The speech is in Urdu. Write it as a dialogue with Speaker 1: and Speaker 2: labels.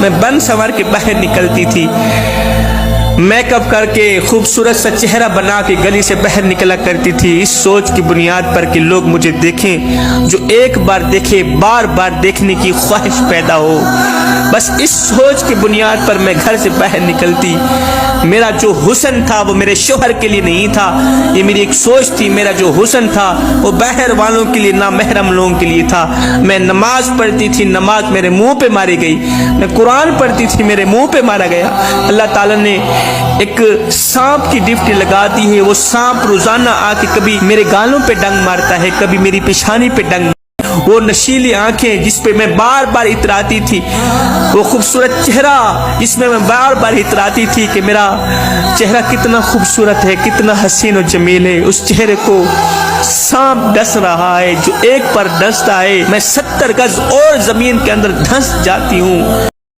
Speaker 1: میں بن سنور کے باہر نکلتی تھی، میک اپ کر کے خوبصورت سا چہرہ بنا کے گلی سے باہر نکلا کرتی تھی، اس سوچ کی بنیاد پر کہ لوگ مجھے دیکھیں، جو ایک بار دیکھے بار بار دیکھنے کی خواہش پیدا ہو۔ بس اس سوچ کی بنیاد پر میں گھر سے باہر نکلتی۔ میرا جو حسن تھا وہ میرے شوہر کے لیے نہیں تھا، یہ میری ایک سوچ تھی۔ میرا جو حسن تھا وہ باہر والوں کے لیے، نامحرم لوگوں کے لیے تھا۔ میں نماز پڑھتی تھی، نماز میرے منہ پہ ماری گئی۔ میں قرآن پڑھتی تھی، میرے منہ پہ مارا گیا۔ اللہ تعالیٰ نے ایک سانپ کی ڈیوٹی لگا دی ہے، وہ سانپ روزانہ آ کے کبھی میرے گالوں پہ ڈنگ مارتا ہے، کبھی میری پیشانی پہ ڈنگ۔ وہ نشیلی آنکھیں جس پہ میں بار بار اتراتی تھی، وہ خوبصورت چہرہ جس میں بار بار اتراتی تھی کہ میرا چہرہ کتنا خوبصورت ہے، کتنا حسین و جمیل ہے، اس چہرے کو سانپ ڈس رہا ہے۔ جو ایک پر ڈستا ہے میں 70 گز اور زمین کے اندر دھنس جاتی ہوں۔